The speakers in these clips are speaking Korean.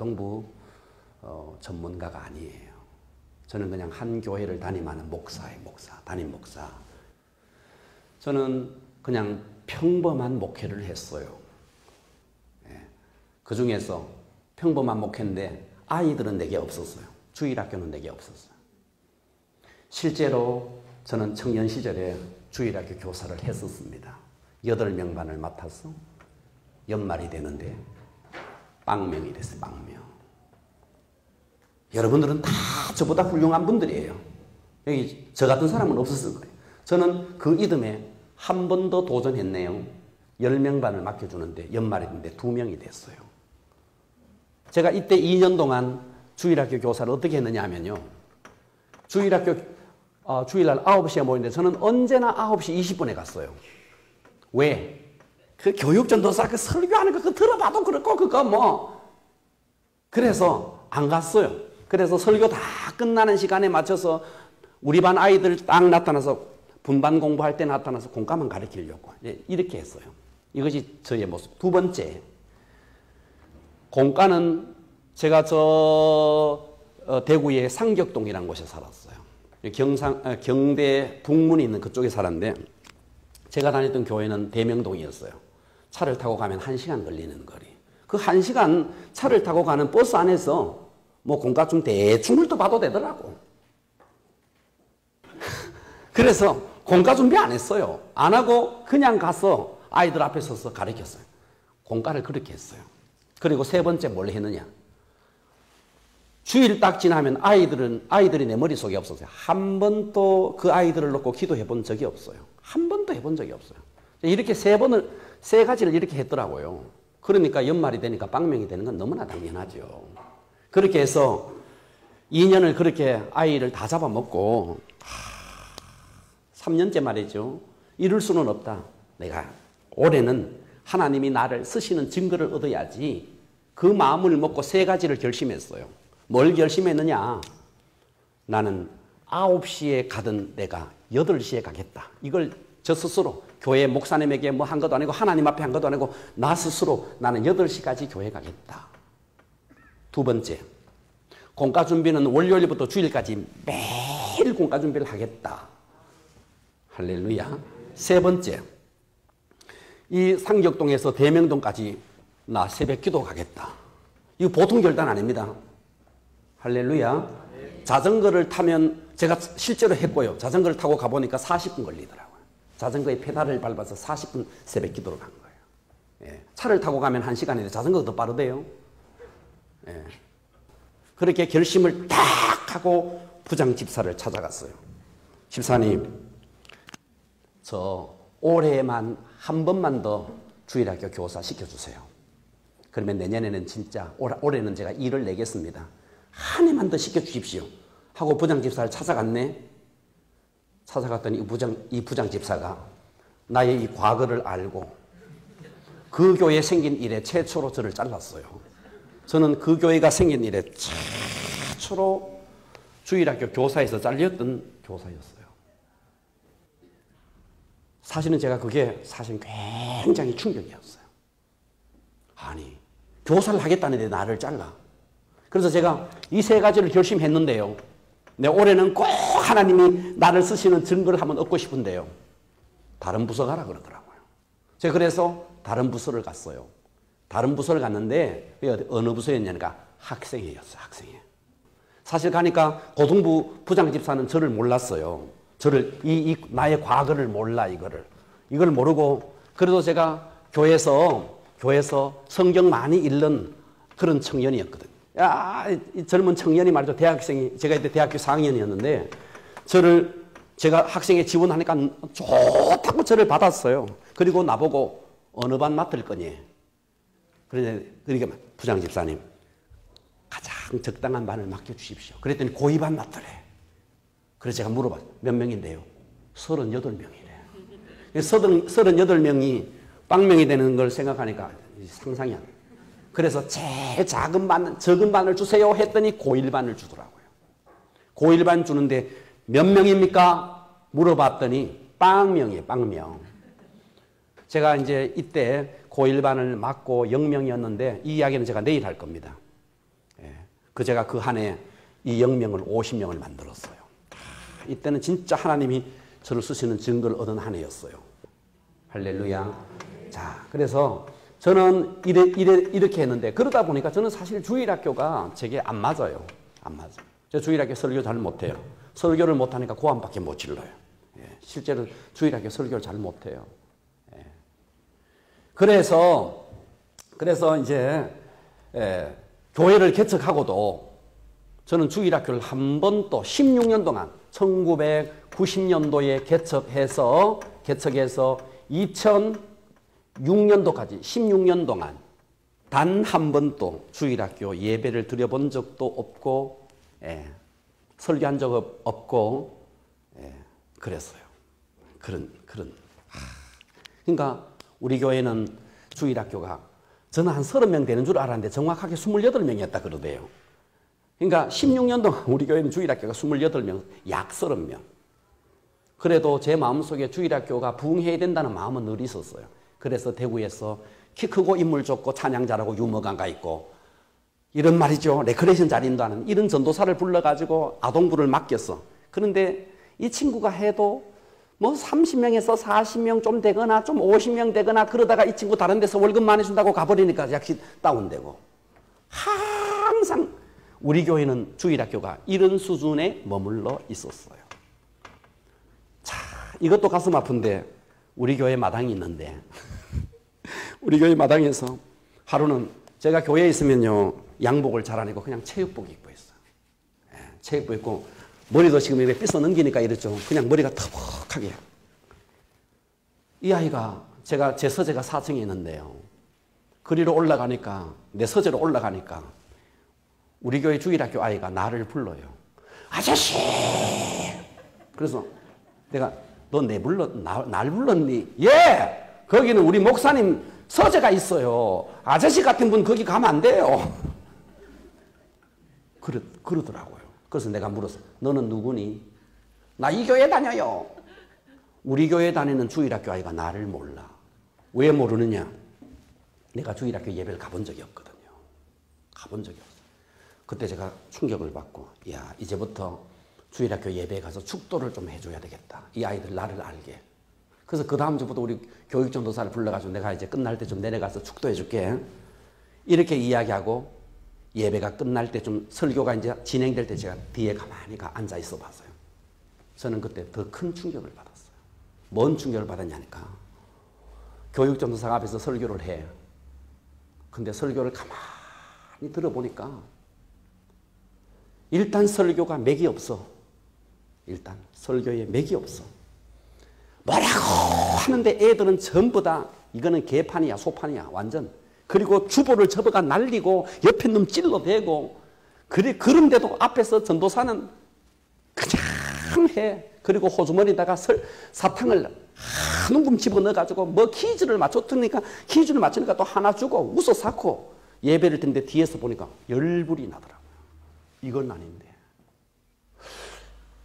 가동부 전문가가 아니에요. 저는 그냥 한 교회를 담임하는 목사예요. 담임 목사. 저는 그냥 평범한 목회를 했어요. 그 중에서 평범한 목회인데 아이들은 내게 없었어요. 주일학교는 내게 없었어요. 실제로 저는 청년 시절에 주일학교 교사를 했었습니다. 8명 반을 맡아서 연말이 되는데 빵명이 됐어요. 빵명. 여러분들은 다 저보다 훌륭한 분들이에요. 여기 저 같은 사람은 없었을 거예요. 저는 그 이듬해 한 번 더 도전했네요. 10명 반을 맡겨주는데 연말이 됐는데 2명이 됐어요. 제가 이때 2년 동안 주일학교 교사를 어떻게 했느냐 하면요. 주일날 9시에 모이는데 저는 언제나 9시 20분에 갔어요. 왜? 그 교육전도사 그 설교하는 거 그거 들어봐도 그렇고 그거 뭐. 그래서 안 갔어요. 그래서 설교 다 끝나는 시간에 맞춰서 우리 반 아이들 딱 나타나서 분반 공부할 때 나타나서 공과만 가르치려고 이렇게 했어요. 이것이 저의 모습. 두 번째, 공과는 제가 대구의 상격동이라는 곳에 살았어요. 경대 북문이 있는 그쪽에 살았는데 제가 다녔던 교회는 대명동이었어요. 차를 타고 가면 1시간 걸리는 거리. 그 1시간 차를 타고 가는 버스 안에서 뭐 공과 좀 대충 훑어봐도 되더라고. 그래서 공과 준비 안 했어요. 안 하고 그냥 가서 아이들 앞에 서서 가르쳤어요. 공과를 그렇게 했어요. 그리고 세 번째 뭘 했느냐. 주일 딱 지나면 아이들이 내 머릿속에 없었어요. 한 번도 그 아이들을 놓고 기도해 본 적이 없어요. 한 번도 해본 적이 없어요. 이렇게 세 가지를 이렇게 했더라고요. 그러니까 연말이 되니까 빵명이 되는 건 너무나 당연하죠. 그렇게 해서 2년을 그렇게 아이를 다 잡아먹고 3년째 말이죠. 이룰 수는 없다. 내가 올해는 하나님이 나를 쓰시는 증거를 얻어야지. 그 마음을 먹고 세 가지를 결심했어요. 뭘 결심했느냐. 나는 9시에 가던 내가 8시에 가겠다. 이걸 저 스스로 교회 목사님에게 뭐 한 것도 아니고 하나님 앞에 한 것도 아니고 나 스스로 나는 8시까지 교회 가겠다. 두 번째, 공과 준비는 월요일부터 주일까지 매일 공과 준비를 하겠다. 할렐루야. 세 번째, 이 상격동에서 대명동까지 나 새벽 기도 가겠다. 이거 보통 결단 아닙니다. 할렐루야. 자전거를 타면 제가 실제로 했고요. 자전거를 타고 가보니까 40분 걸리더라고요. 자전거에 페달을 밟아서 40분 새벽 기도를 간 거예요. 예. 차를 타고 가면 1시간인데 자전거가 더 빠르대요. 예. 그렇게 결심을 딱 하고 부장 집사를 찾아갔어요. 집사님, 저 올해만 한 번만 더 주일학교 교사 시켜주세요. 그러면 내년에는 진짜 올해는 제가 일을 내겠습니다. 한 해만 더 시켜주십시오. 하고 부장 집사를 찾아갔네. 찾아갔더니 이 부장 집사가 나의 이 과거를 알고 그 교회에 생긴 일에 최초로 저를 잘랐어요. 저는 그 교회가 생긴 일에 최초로 주일학교 교사에서 잘렸던 교사였어요. 사실은 제가 그게 사실 굉장히 충격이었어요. 아니, 교사를 하겠다는데 나를 잘라. 그래서 제가 이 세 가지를 결심했는데요. 내 올해는 꼭 하나님이 나를 쓰시는 증거를 한번 얻고 싶은데요. 다른 부서 가라 그러더라고요. 제가 그래서 다른 부서를 갔어요. 다른 부서를 갔는데 어느 부서였냐니까 학생회였어요. 학생회. 사실 가니까 고등부 부장집사는 저를 몰랐어요. 저를 나의 과거를 몰라 이걸 모르고 그래도 제가 교회에서 성경 많이 읽는 그런 청년이었거든요. 이 젊은 청년이 말이죠. 제가 이때 대학교 4학년이었는데 제가 학생회 지원하니까 좋다고 저를 받았어요. 그리고 나보고 어느 반 맡을 거니? 그러니까 부장 집사님 가장 적당한 반을 맡겨주십시오. 그랬더니 고이반 맡으래. 그래서 제가 물어봤어요. 몇 명인데요? 38명이래. 38명이 빵명이 되는 걸 생각하니까 상상이 안 돼요. 그래서 제일 적은 반을 주세요 했더니 고1반을 주더라고요. 고1반 주는데 몇 명입니까? 물어봤더니 빵명이에요. 빵명. 제가 이제 이때 고1반을 맡고 0명이었는데 이 이야기는 제가 내일 할 겁니다. 제가 그 한 해 이 영명을 50명을 만들었어요. 이때는 진짜 하나님이 저를 쓰시는 증거를 얻은 한 해였어요. 할렐루야. 자, 그래서 저는 이렇게 했는데, 그러다 보니까 저는 사실 주일학교가 제게 안 맞아요. 안 맞아요. 저 주일학교 설교 잘 못해요. 설교를 못하니까 고함밖에 못 질러요. 예, 실제로 주일학교 설교를 잘 못해요. 예. 그래서 이제 교회를 개척하고도 저는 주일학교를 한 번도 16년 동안 1990년도에 개척해서 2006년도까지 16년 동안 단 한 번도 주일학교 예배를 드려본 적도 없고, 설교한 적 없고, 그랬어요. 그러니까 우리 교회는 주일학교가 저는 한 30명 되는 줄 알았는데 정확하게 28명이었다 그러대요. 그러니까 16년 동안 우리 교회는 주일학교가 28명, 약 30명. 그래도 제 마음속에 주일학교가 부흥해야 된다는 마음은 늘 있었어요. 그래서 대구에서 키 크고 인물 좋고 찬양 잘하고 유머감가 있고 이런 말이죠. 레크레이션 잘 인도하는 이런 전도사를 불러가지고 아동부를 맡겼어. 그런데 이 친구가 해도 뭐 30명에서 40명 좀 되거나 좀 50명 되거나 그러다가 이 친구 다른 데서 월급 많이 준다고 가버리니까 역시 다운되고, 항상 우리 교회는 주일학교가 이런 수준에 머물러 있었어요. 자, 이것도 가슴 아픈데 우리 교회 마당이 있는데 우리 교회 마당에서 하루는 제가 교회에 있으면요 양복을 잘 안 입고 그냥 체육복 입고 있어요. 체육복 입고 머리도 지금 이렇게 빗어 넘기니까 이렇죠. 그냥 머리가 터벅하게. 이 아이가 제 서재가 4층에 있는데요. 그리로 올라가니까 내 서재로 올라가니까 우리 교회 주일학교 아이가 나를 불러요. 아저씨! 그래서 내가 너 날 불렀니? 예! 거기는 우리 목사님 서재가 있어요. 아저씨 같은 분 거기 가면 안 돼요. 그러더라고요. 그래서 내가 물었어. 너는 누구니? 나 이 교회 다녀요. 우리 교회 다니는 주일학교 아이가 나를 몰라. 왜 모르느냐? 내가 주일학교 예배를 가본 적이 없거든요. 가본 적이 없어요. 그때 제가 충격을 받고, 야, 이제부터 주일학교 예배에 가서 축도를 좀 해줘야 되겠다. 이 아이들 나를 알게. 그래서 그 다음 주부터 우리 교육전도사를 불러가지고 내가 이제 끝날 때 좀 내려가서 축도해줄게. 이렇게 이야기하고 예배가 끝날 때 좀 설교가 이제 진행될 때 제가 뒤에 가만히 앉아 있어 봤어요. 저는 그때 더 큰 충격을 받았어요. 뭔 충격을 받았냐니까. 교육전도사가 앞에서 설교를 해. 근데 설교를 가만히 들어보니까 일단 설교가 맥이 없어. 일단 설교에 맥이 없어. 뭐라고 하는데 애들은 전부 다 이거는 개판이야 소판이야 완전. 그리고 주보를 접어가 날리고 옆에 놈 찔러대고 그런데도 앞에서 전도사는 그냥 해. 그리고 호주머니다가 사탕을 한 움큼 집어넣어가지고 뭐 퀴즈를 맞췄으니까 퀴즈를 맞추니까 또 하나 주고 웃어 쌓고 예배를 드는데 뒤에서 보니까 열불이 나더라고요. 이건 아닌데.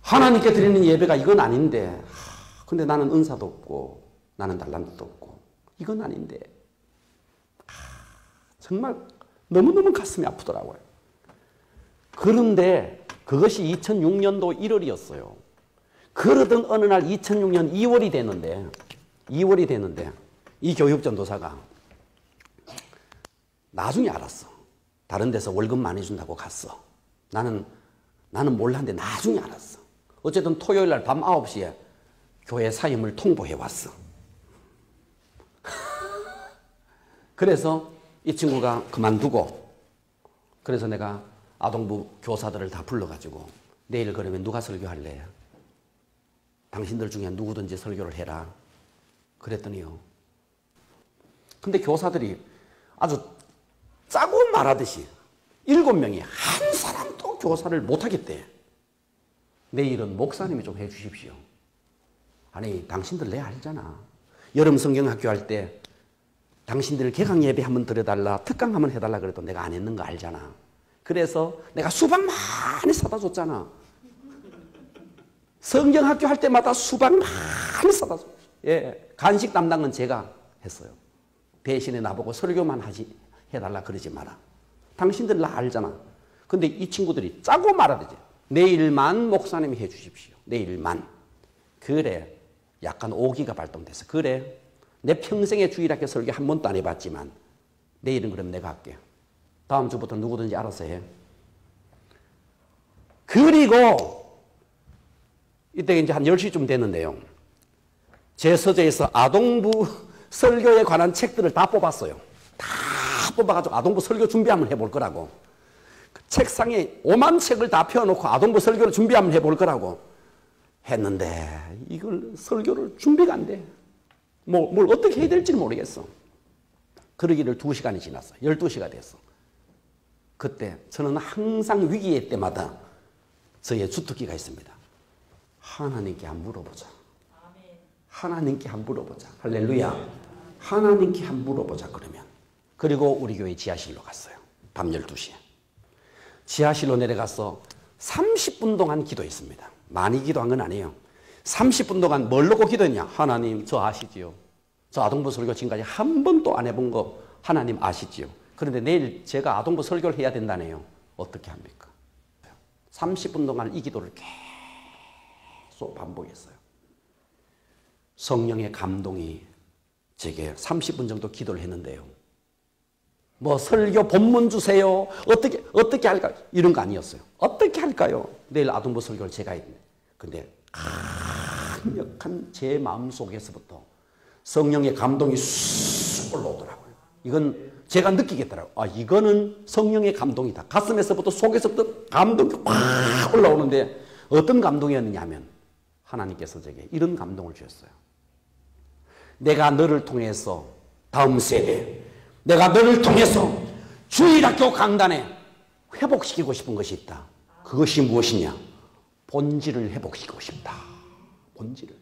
하나님께 드리는 예배가 이건 아닌데. 근데 나는 은사도 없고 나는 달란트도 없고 이건 아닌데. 정말 너무너무 가슴이 아프더라고요. 그런데 그것이 2006년도 1월이었어요. 그러던 어느 날 2006년 2월이 됐는데 이 교육전도사가 나중에 알았어. 다른 데서 월급 많이 준다고 갔어. 나는 몰랐는데 나중에 알았어. 어쨌든 토요일 날 밤 9시에 교회 사임을 통보해 왔어. 그래서 이 친구가 그만두고, 그래서 내가 아동부 교사들을 다 불러가지고 내일 그러면 누가 설교할래? 당신들 중에 누구든지 설교를 해라. 그랬더니요. 근데 교사들이 아주 짜고 말하듯이 7명이 한 사람도 교사를 못하겠대. 내일은 목사님이 좀 해주십시오. 아니 당신들 내 알잖아. 여름 성경학교 할 때 당신들 개강 예배 한번 드려달라, 특강 한번 해달라 그래도 내가 안 했는 거 알잖아. 그래서 내가 수박 많이 사다 줬잖아. 성경학교 할 때마다 수박 많이 사다 줬어. 예, 간식 담당은 제가 했어요. 대신에 나보고 설교만 해달라 그러지 마라. 당신들 나 알잖아. 근데 이 친구들이 짜고 말아야 되지. 내일만 목사님이 해주십시오. 내일만. 그래. 약간 오기가 발동돼서. 그래. 내 평생에 주일학교 설교 한 번도 안 해봤지만 내일은 그럼 내가 할게. 다음 주부터 누구든지 알아서 해. 그리고 이때 이제 한 10시쯤 됐는데요. 제 서재에서 아동부 설교에 관한 책들을 다 뽑았어요. 다 뽑아가지고 아동부 설교 준비 한번 해볼 거라고. 그 책상에 5만 책을 다 펴놓고 아동부 설교를 준비 한번 해볼 거라고 했는데 이걸 설교를 준비가 안 돼. 뭘 어떻게 해야 될지 모르겠어. 그러기를 2시간이 지났어. 12시가 됐어. 그때 저는 항상 위기의 때마다 저의 주특기가 있습니다. 하나님께 한번 물어보자. 하나님께 한번 물어보자. 할렐루야. 하나님께 한번 물어보자 그러면. 그리고 우리 교회 지하실로 갔어요. 밤 12시에. 지하실로 내려가서 30분 동안 기도했습니다. 많이 기도한 건 아니에요. 30분 동안 뭘 놓고 기도했냐. 하나님 저 아시지요. 저 아동부 설교 지금까지 한 번도 안 해본 거 하나님 아시지요. 그런데 내일 제가 아동부 설교를 해야 된다네요. 어떻게 합니까? 30분 동안 이 기도를 계속 반복했어요. 성령의 감동이 제게 30분 정도 기도를 했는데요. 뭐 설교 본문 주세요. 어떻게 할까요? 이런 거 아니었어요. 어떻게 할까요? 내일 아동부 설교를 제가 했는데. 근데 강력한 제 마음속에서부터 성령의 감동이 쑥 올라오더라고요. 이건 제가 느끼겠더라고요. 아, 이거는 성령의 감동이다. 가슴에서부터 속에서부터 감동이 확 올라오는데 어떤 감동이었느냐 하면 하나님께서 제게 이런 감동을 주셨어요. 내가 너를 통해서 다음 세대, 내가 너를 통해서 주일학교 강단에 회복시키고 싶은 것이 있다. 그것이 무엇이냐? 본질을 회복시키고 싶다. 본질을.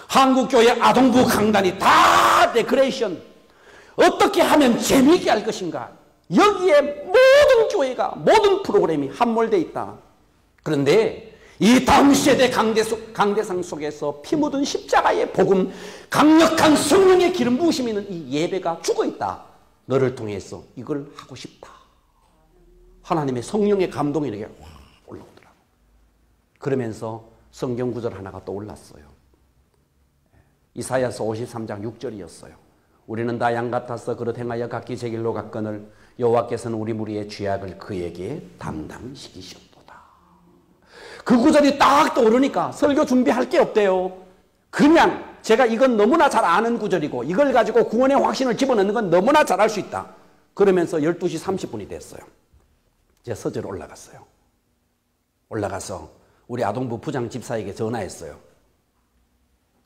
한국교회 아동부 강단이 다 데코레이션. 어떻게 하면 재미있게 할 것인가? 여기에 모든 교회가, 모든 프로그램이 함몰되어 있다. 그런데 이 다음 세대 강대상 속에서 피 묻은 십자가의 복음, 강력한 성령의 기름 부으심이 있는 이 예배가 죽어있다. 너를 통해서 이걸 하고 싶다. 하나님의 성령의 감동이 이렇게 올라오더라고. 그러면서 성경 구절 하나가 떠올랐어요. 이사야서 53장 6절이었어요. 우리는 다 양 같아서 그릇 행하여 각기 제 길로 갔거늘 여호와께서는 우리 무리의 죄악을 그에게 담당시키셨도다. 그 구절이 딱 떠오르니까 설교 준비할 게 없대요. 그냥 제가 이건 너무나 잘 아는 구절이고 이걸 가지고 구원의 확신을 집어넣는 건 너무나 잘할 수 있다. 그러면서 12시 30분이 됐어요. 제 서재로 올라갔어요. 올라가서 우리 아동부 부장 집사에게 전화했어요.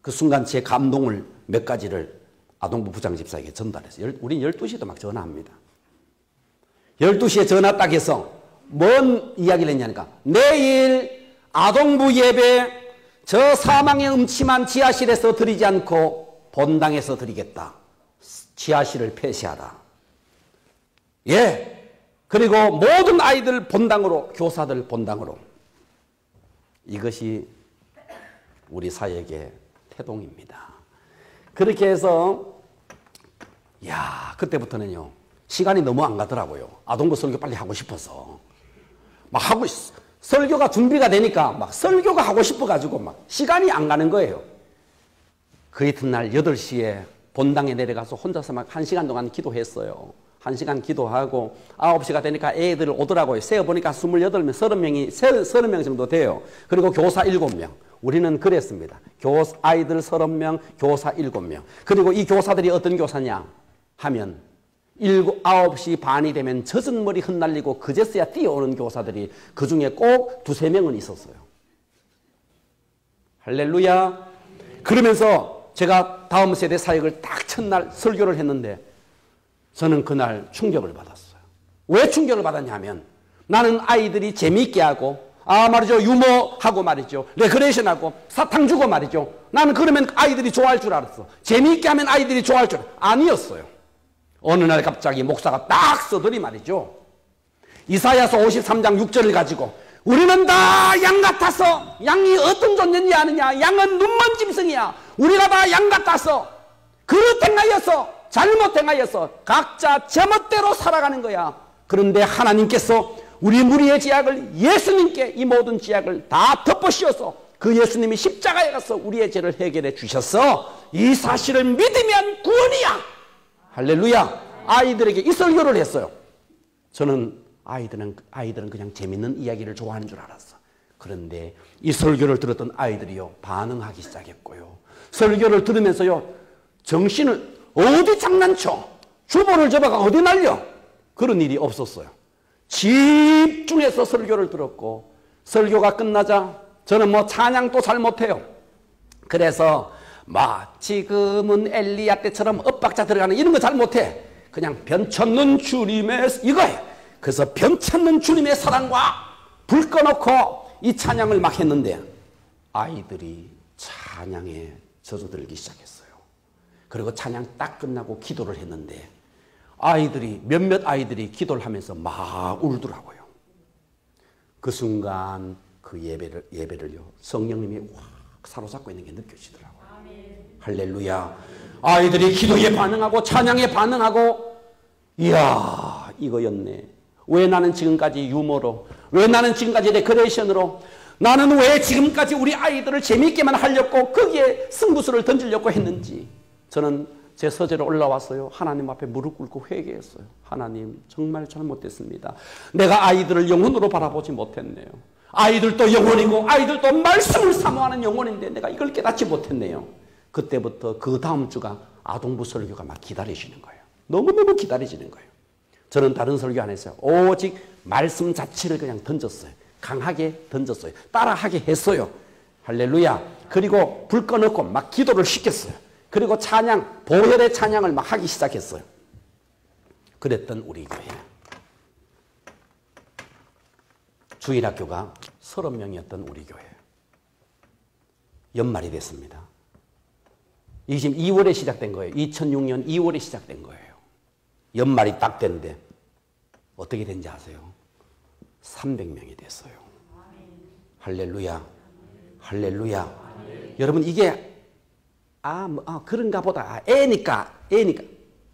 그 순간 제 감동을 몇 가지를 아동부 부장 집사에게 전달했어요. 우린 12시에도 막 전화합니다. 12시에 전화 딱 해서 뭔 이야기를 했냐니까 내일 아동부 예배 저 사망의 음침한 지하실에서 드리지 않고 본당에서 드리겠다. 지하실을 폐쇄하라. 예. 그리고 모든 아이들 본당으로, 교사들 본당으로. 이것이 우리 사역의 태동입니다. 그렇게 해서 그때부터는요. 시간이 너무 안 가더라고요. 아동부 설교 빨리 하고 싶어서. 막 하고 있어. 설교가 준비가 되니까 막 설교가 하고 싶어가지고 막 시간이 안 가는 거예요. 그 이튿날 8시에 본당에 내려가서 혼자서 막 1시간 동안 기도했어요. 1시간 기도하고 9시가 되니까 애들 오더라고요. 세어보니까 28명, 30명 정도 돼요. 그리고 교사 7명. 우리는 그랬습니다. 아이들 30명, 교사 7명. 그리고 이 교사들이 어떤 교사냐 하면 9시 반이 되면 젖은 머리 흩날리고 그제서야 뛰어오는 교사들이 그 중에 꼭 2-3명은 있었어요. 할렐루야. 그러면서 제가 다음 세대 사역을 딱 첫날 설교를 했는데 저는 그날 충격을 받았어요. 왜 충격을 받았냐면 나는 아이들이 재미있게 하고 말이죠. 유머하고 말이죠. 레크레이션하고 사탕 주고 말이죠. 나는 그러면 아이들이 좋아할 줄 알았어. 재미있게 하면 아이들이 좋아할 줄 아니었어요. 어느 날 갑자기 목사가 딱 써더니 말이죠. 이사야서 53장 6절을 가지고 우리는 다 양 같아서 양이 어떤 존재인지 아느냐. 양은 눈먼 짐승이야. 우리가 다 양 같아서 그릇 행하여서 잘못 행하여서 각자 제멋대로 살아가는 거야. 그런데 하나님께서 우리 무리의 죄악을 예수님께 이 모든 죄악을 다 덮어씌워서 그 예수님이 십자가에 가서 우리의 죄를 해결해 주셔서 이 사실을 믿으면 구원이야. 할렐루야. 아이들에게 이 설교를 했어요. 저는 아이들은 그냥 재밌는 이야기를 좋아하는 줄 알았어. 그런데 이 설교를 들었던 아이들이요, 반응하기 시작했고요. 설교를 들으면서요, 정신을 어디 장난쳐? 주보를 접어가 어디 날려? 그런 일이 없었어요. 집중해서 설교를 들었고, 설교가 끝나자 저는 뭐 찬양도 잘 못해요. 그래서 지금은 엘리야 때처럼 엇박자 들어가는 이런 거 잘 못해. 그냥 변쳤는 주님의 이거예요. 그래서 변쳤는 주님의 사랑과 불 꺼놓고 이 찬양을 막 했는데 아이들이 찬양에 젖어들기 시작했어요. 그리고 찬양 딱 끝나고 기도를 했는데 몇몇 아이들이 기도를 하면서 막 울더라고요. 그 순간 그 예배를요, 성령님이 확 사로잡고 있는 게 느껴지더라고요. 할렐루야. 아이들이 기도에 반응하고 찬양에 반응하고, 이야, 이거였네. 왜 나는 지금까지 유머로, 왜 나는 지금까지 데코레이션으로, 나는 왜 지금까지 우리 아이들을 재미있게만 하려고 거기에 승부수를 던지려고 했는지. 저는 제 서재로 올라왔어요. 하나님 앞에 무릎 꿇고 회개했어요. 하나님, 정말 잘못됐습니다. 내가 아이들을 영혼으로 바라보지 못했네요. 아이들도 영혼이고 아이들도 말씀을 사모하는 영혼인데 내가 이걸 깨닫지 못했네요. 그때부터 그 다음 주가 아동부 설교가 막 기다리시는 거예요. 너무너무 기다리시는 거예요. 저는 다른 설교 안 했어요. 오직 말씀 자체를 그냥 던졌어요. 강하게 던졌어요. 따라하게 했어요. 할렐루야. 그리고 불 꺼놓고 막 기도를 시켰어요. 그리고 찬양, 보혈의 찬양을 막 하기 시작했어요. 그랬던 우리 교회. 주일학교가 30명이었던 우리 교회. 연말이 됐습니다. 이게 지금 2월에 시작된 거예요. 2006년 2월에 시작된 거예요. 연말이 딱 됐는데 어떻게 된지 아세요? 300명이 됐어요. 할렐루야. 할렐루야. 여러분 이게 그런가 보다. 애니까.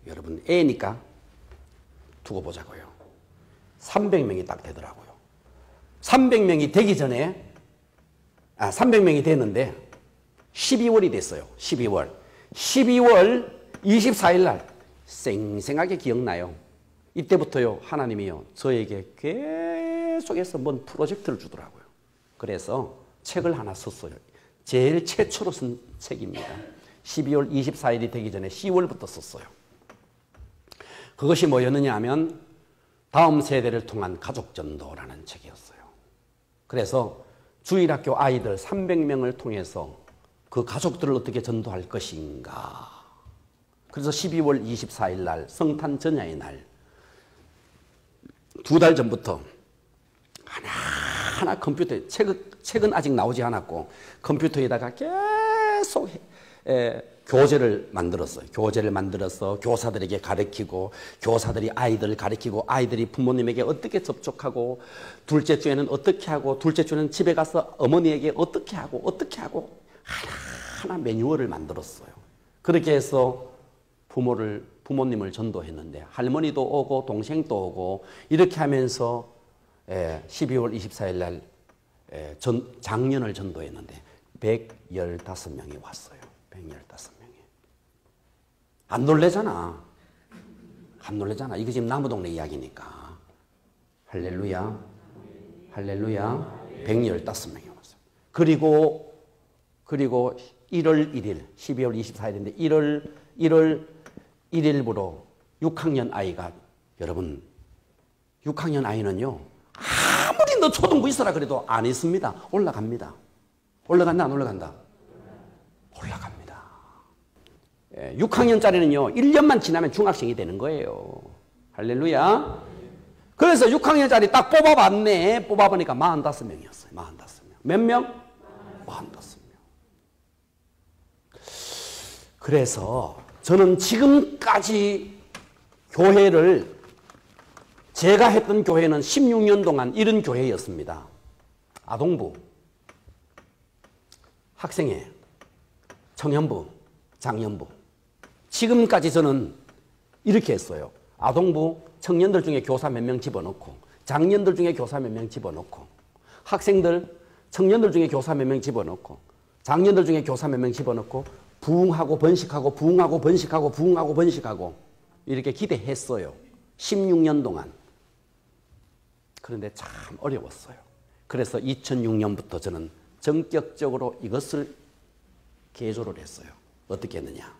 여러분 애니까 두고 보자고요. 300명이 딱 되더라고요. 300명이 되기 전에 300명이 됐는데 12월이 됐어요. 12월 24일 날 생생하게 기억나요. 이때부터요, 하나님이요, 저에게 계속해서 뭔 프로젝트를 주더라고요. 그래서 책을 하나 썼어요. 제일 최초로 쓴 책입니다. 12월 24일이 되기 전에 10월부터 썼어요. 그것이 뭐였느냐 하면 다음 세대를 통한 가족전도라는 책이었어요. 그래서 주일학교 아이들 300명을 통해서 그 가족들을 어떻게 전도할 것인가. 그래서 12월 24일 날 성탄 전야의 날 2달 전부터 하나하나 컴퓨터에 책은 아직 나오지 않았고 컴퓨터에다가 계속 교재를 만들었어요. 교재를 만들어서 교사들에게 가르치고 교사들이 아이들을 가르치고 아이들이 부모님에게 어떻게 접촉하고 둘째 주에는 어떻게 하고 둘째 주에는 집에 가서 어머니에게 어떻게 하고 하나하나 매뉴얼을 만들었어요. 그렇게 해서 부모님을 전도했는데 할머니도 오고 동생도 오고 이렇게 하면서 12월 24일 날 작년을 전도했는데 115명이 왔어요. 115명이. 안 놀래잖아. 이거 지금 남부동네 이야기니까. 할렐루야. 115명이 왔어요. 그리고 1월 1일, 12월 24일인데 1월 1일부로 6학년 아이가, 여러분 6학년 아이는요, 아무리 너 초등부 있어라 그래도 안 있습니다. 올라갑니다. 올라간다 안 올라간다? 올라갑니다. 6학년짜리는요 1년만 지나면 중학생이 되는 거예요. 할렐루야. 그래서 6학년짜리 딱 뽑아봤네. 뽑아보니까 45명이었어요. 45명. 몇 명? 45명. 그래서 저는 지금까지 제가 했던 교회는 16년 동안 이런 교회였습니다. 아동부, 학생회, 청년부, 장년부. 지금까지 저는 이렇게 했어요. 아동부, 청년들 중에 교사 몇 명 집어넣고 장년들 중에 교사 몇 명 집어넣고, 학생들, 청년들 중에 교사 몇 명 집어넣고, 장년들 중에 교사 몇 명 집어넣고, 부흥하고 번식하고 부흥하고 번식하고 부흥하고 번식하고 이렇게 기대했어요. 16년 동안. 그런데 참 어려웠어요. 그래서 2006년부터 저는 전격적으로 이것을 개조를 했어요. 어떻게 했느냐.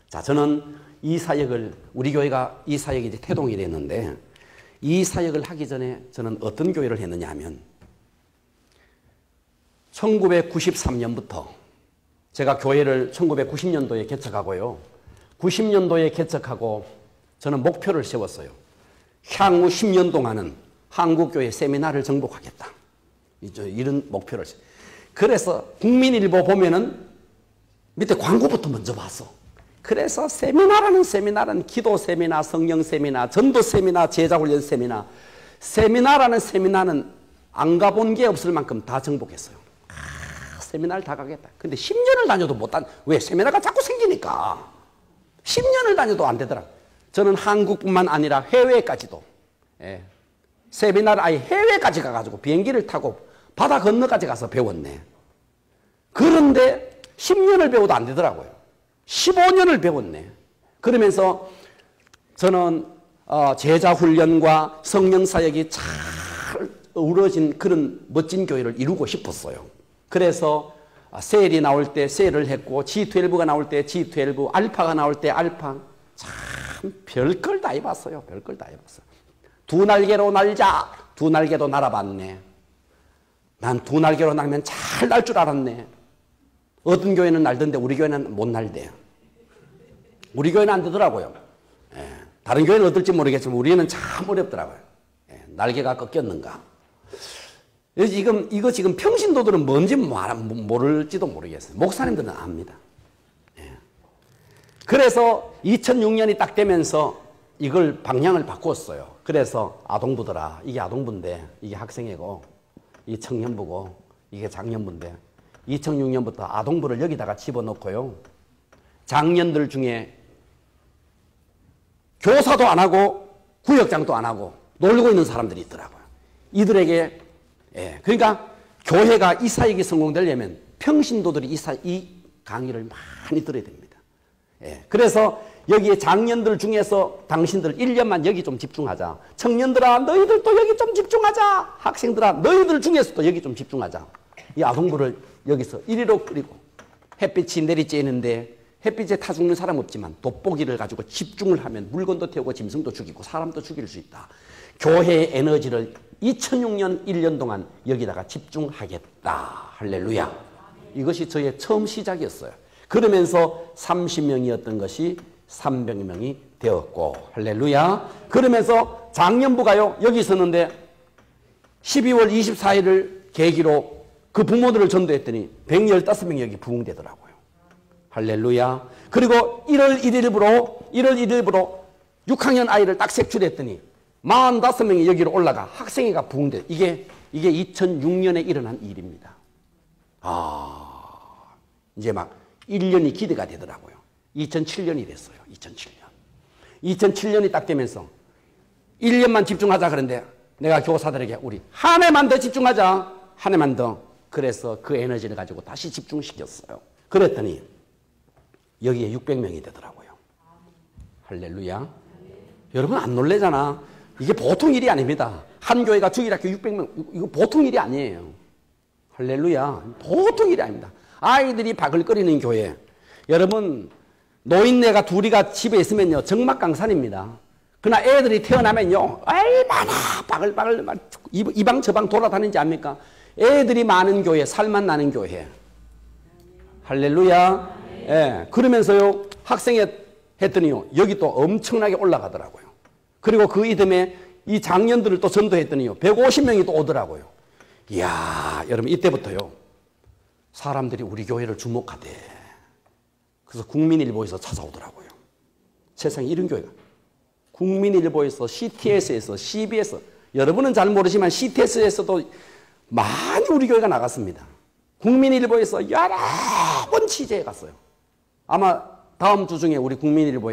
자, 저는 이 사역을, 우리 교회가 이 사역이 이제 태동이 됐는데, 이 사역을 하기 전에 저는 어떤 교회를 했느냐 하면, 1993년부터 제가 교회를 1990년도에 개척하고요. 90년도에 개척하고 저는 목표를 세웠어요. 향후 10년 동안은 한국교회 세미나를 정복하겠다. 이런 목표를. 그래서 국민일보 보면은 밑에 광고부터 먼저 봤어. 그래서 세미나는 기도 세미나, 성령 세미나, 전도 세미나, 제자훈련 세미나, 세미나라는 세미나는 안 가본 게 없을 만큼 다 정복했어요. 세미나를 다 가겠다. 근데 10년을 다녀도 왜? 세미나가 자꾸 생기니까. 10년을 다녀도 안 되더라. 저는 한국뿐만 아니라 해외까지도, 세미나를 아예 해외까지 가가지고 비행기를 타고 바다 건너까지 가서 배웠네. 그런데 10년을 배워도 안 되더라고요. 15년을 배웠네. 그러면서 저는 제자훈련과 성령사역이 잘 어우러진 그런 멋진 교회를 이루고 싶었어요. 그래서 셀이 나올 때 셀을 했고, G12가 나올 때 G12, 알파가 나올 때 알파. 참 별걸 다 해봤어요. 별걸 다 해봤어요. 두 날개로 날자. 두 날개도 날아봤네. 난 두 날개로 날면 잘 날 줄 알았네. 어떤 교회는 날던데 우리 교회는 못 날대요. 우리 교회는 안 되더라고요. 다른 교회는 어떨지 모르겠지만 우리는 참 어렵더라고요. 날개가 꺾였는가. 이거 지금 평신도들은 뭔지 모를지도 모르겠어요. 목사님들은 압니다. 그래서 2006년이 딱 되면서 이걸 방향을 바꿨어요. 그래서 아동부더라. 이게 아동부인데 이게 학생이고 이게 청년부고 이게 장년부인데 2006년부터 아동부를 여기다가 집어넣고요. 장년들 중에 교사도 안 하고 구역장도 안 하고 놀고 있는 사람들이 있더라고요. 이들에게 그러니까 교회가 이 사역이 성공되려면 평신도들이 이 강의를 많이 들어야 됩니다. 그래서 여기에 장년들 중에서 당신들 1년만 여기 좀 집중하자. 청년들아 너희들도 여기 좀 집중하자. 학생들아 너희들 중에서도 여기 좀 집중하자. 이 아동부를 여기서 이리로 끓이고 햇빛이 내리쬐는데 햇빛에 타 죽는 사람 없지만 돋보기를 가지고 집중을 하면 물건도 태우고 짐승도 죽이고 사람도 죽일 수 있다. 교회의 에너지를 2006년 1년 동안 여기다가 집중하겠다. 할렐루야. 이것이 저의 처음 시작이었어요. 그러면서 30명이었던 것이 300명이 되었고 할렐루야. 그러면서 작년부가요 여기 있었는데 12월 24일을 계기로 그 부모들을 전도했더니 115명이 여기 부흥되더라고요. 할렐루야. 그리고 1월 1일부로 6학년 아이를 딱 색출했더니 45명이 여기로 올라가 학생회가 부흥돼. 이게 2006년에 일어난 일입니다. 이제 막 1년이 기대가 되더라고요. 2007년이 됐어요. 2007년이 딱 되면서 1년만 집중하자 그런데 내가 교사들에게 우리 한 해만 더 집중하자. 한 해만 더. 그래서 그 에너지를 가지고 다시 집중시켰어요. 그랬더니 여기에 600명이 되더라고요. 할렐루야. 여러분 안 놀래잖아. 이게 보통 일이 아닙니다. 한 교회가 주일학교 600명 이거 보통 일이 아니에요. 할렐루야. 보통 일이 아닙니다. 아이들이 바글거리는 교회. 여러분 노인네가 둘이가 집에 있으면요 정막강산입니다. 그러나 애들이 태어나면요 얼마나 바글바글 이방 저방 돌아다니는지 압니까? 애들이 많은 교회, 살만 나는 교회. 할렐루야. 예. 그러면서요 학생회 했더니요 여기 또 엄청나게 올라가더라고요. 그리고 그 이듬해 이 장년들을 또 전도했더니요 150명이 또 오더라고요. 이야 여러분 이때부터요 사람들이 우리 교회를 주목하대. 그래서 국민일보에서 찾아오더라고요. 세상에 이런 교회가. 국민일보에서, CTS에서, CBS. 여러분은 잘 모르지만 CTS에서도 많이 우리 교회가 나갔습니다. 국민일보에서 여러 번 취재해 갔어요. 아마 다음 주 중에 우리 국민일보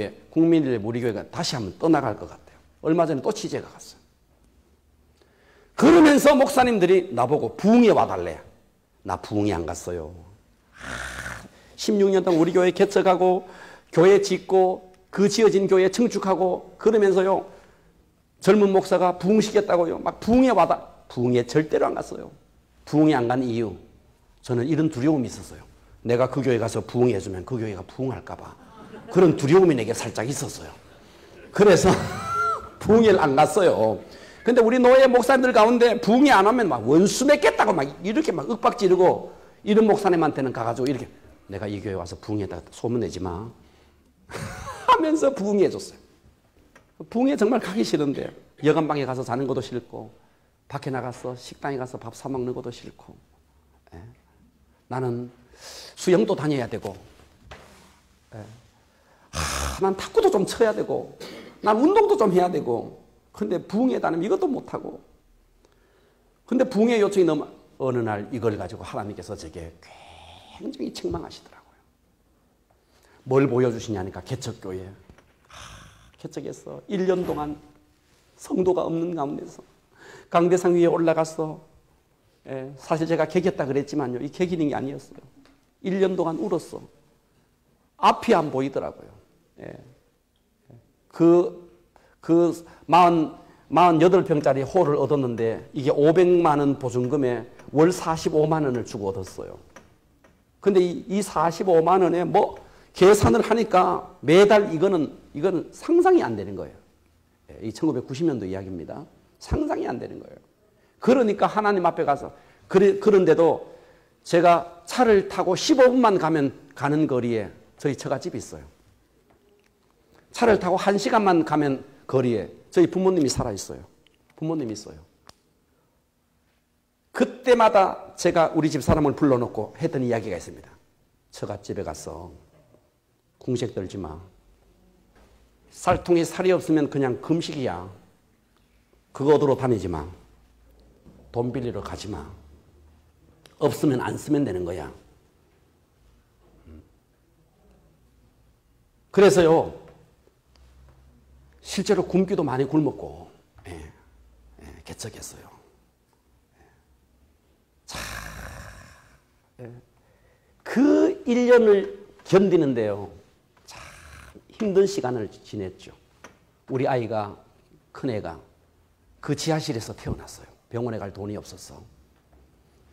우리 교회가 다시 한번 떠나갈 것 같아요. 얼마 전에 또 취재가 갔어요. 그러면서 목사님들이 나보고 부흥에 와달래. 나 부흥에 안 갔어요. 16년 동안 우리 교회 개척하고 교회 짓고 그 지어진 교회 청축하고 그러면서요. 젊은 목사가 부흥시켰다고요. 막 부흥에 와다. 부흥에 절대로 안 갔어요. 부흥에 안 간 이유. 저는 이런 두려움이 있었어요. 내가 그 교회 가서 부흥해주면 그 교회가 부흥할까 봐. 그런 두려움이 내게 살짝 있었어요. 그래서 부흥회를 안 갔어요. 근데 우리 노예 목사님들 가운데 부흥회 안 하면 막 원수 맺겠다고 막 이렇게 막 윽박 지르고 이런 목사님한테는 가가지고 이렇게 내가 이 교회 와서 부흥회에다 소문내지 마 하면서 부흥회 해줬어요. 부흥회 정말 가기 싫은데 여관방에 가서 자는 것도 싫고 밖에 나가서 식당에 가서 밥 사 먹는 것도 싫고 나는 수영도 다녀야 되고 난 탁구도 좀 쳐야 되고 난 운동도 좀 해야 되고 근데 부흥회 다니면 이것도 못하고 근데 부흥회 요청이 너무 어느 날 이걸 가지고 하나님께서 제게 굉장히 책망하시더라고요. 뭘 보여주시냐니까 개척교회 개척했어. 1년 동안 성도가 없는 가운데서 강대상 위에 올라가서 사실 제가 개겼다 그랬지만요. 이 개기는 게 아니었어요. 1년 동안 울었어. 앞이 안 보이더라고요. 그 48평짜리 홀을 얻었는데 이게 500만 원 보증금에 월 45만 원을 주고 얻었어요. 근데 이 45만 원에 뭐 계산을 하니까 매달 이거는 상상이 안 되는 거예요. 이 1990년도 이야기입니다. 상상이 안 되는 거예요. 그러니까 하나님 앞에 가서 그런데도 제가 차를 타고 15분만 가는 거리에 저희 처갓집이 있어요. 차를 타고 1시간만 가면 거리에 저희 부모님이 살아있어요. 부모님이 있어요. 그때마다 제가 우리 집 사람을 불러놓고 했던 이야기가 있습니다. 처갓집에 가서 궁색 떨지 마. 쌀통에 살이 없으면 그냥 금식이야. 그거 얻으러 다니지 마. 돈 빌리러 가지 마. 없으면 안 쓰면 되는 거야. 그래서요. 실제로 굶기도 많이 굶었고 개척했어요. 자, 그 1년을 견디는데요. 참 힘든 시간을 지냈죠. 우리 아이가 큰애가 그 지하실에서 태어났어요. 병원에 갈 돈이 없었어.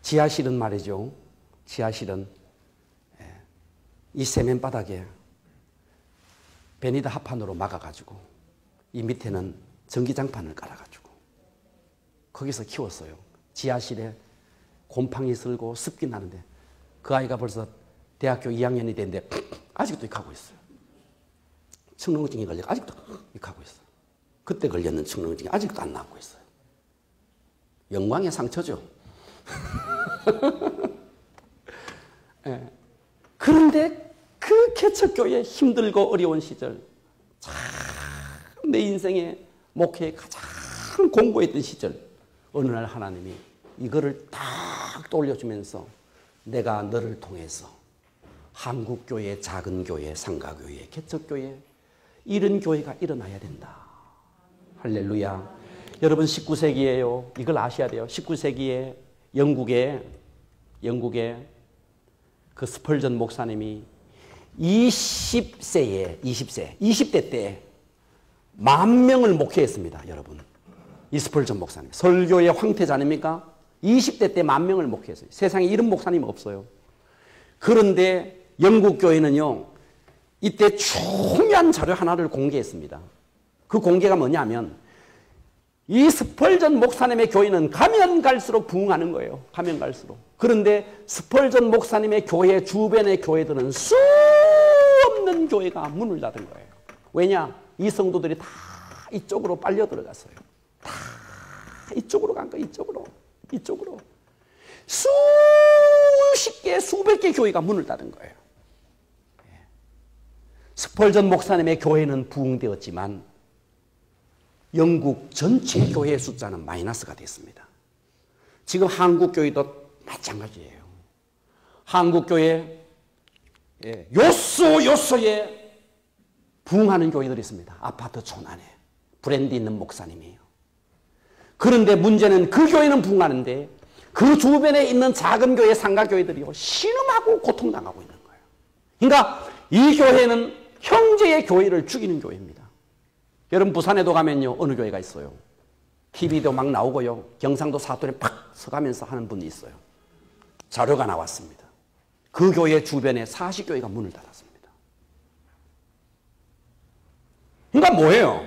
지하실은 말이죠. 지하실은 이 세면 바닥에 베니더 합판으로 막아가지고 이 밑에는 전기장판을 깔아가지고 거기서 키웠어요. 지하실에 곰팡이 슬고 습기 나는데 그 아이가 벌써 대학교 2학년이 됐는데 아직도 이렇게 있어요. 측렁증이 걸려 아직도 이렇게 있어요. 그때 걸렸는 측렁증이 아직도 안 나고 있어요. 영광의 상처죠. 네. 그런데 그 개척교회 힘들고 어려운 시절 참 내 인생의 목회에 가장 공고했던 시절 어느 날 하나님이 이거를 딱 떠올려주면서 내가 너를 통해서 한국교회, 작은 교회, 상가교회, 개척교회 이런 교회가 일어나야 된다. 할렐루야. 여러분 19세기예요. 이걸 아셔야 돼요. 19세기에 영국에 그 스펄전 목사님이 20대 때 10,000명을 목회했습니다. 여러분. 이 스펄전 목사님. 설교의 황태자 아닙니까? 20대 때 10,000명을 목회했어요. 세상에 이런 목사님 없어요. 그런데 영국 교회는요. 이때 중요한 자료 하나를 공개했습니다. 그 공개가 뭐냐면 이 스펄전 목사님의 교회는 가면 갈수록 부흥하는 거예요. 가면 갈수록. 그런데 스펄전 목사님의 교회 주변의 교회들은 수 없는 교회가 문을 닫은 거예요. 왜냐? 이 성도들이 다 이쪽으로 빨려 들어갔어요. 다 이쪽으로 간 거예요. 이쪽으로. 수십 개, 수백 개 교회가 문을 닫은 거예요. 스펄전 목사님의 교회는 부흥되었지만 영국 전체 교회의 숫자는 마이너스가 됐습니다. 지금 한국교회도 마찬가지예요. 한국교회 요소에 부흥하는 교회들이 있습니다. 아파트 촌 안에 브랜드 있는 목사님이에요. 그런데 문제는 그 교회는 부흥하는데 그 주변에 있는 작은 교회, 상가교회들이요, 신음하고 고통당하고 있는 거예요. 그러니까 이 교회는 형제의 교회를 죽이는 교회입니다. 여러분 부산에도 가면요, 어느 교회가 있어요. TV도 막 나오고요, 경상도 사투리 팍 서가면서 하는 분이 있어요. 자료가 나왔습니다. 그 교회 주변에 40교회가 문을 닫았습니다. 그러니까 뭐예요?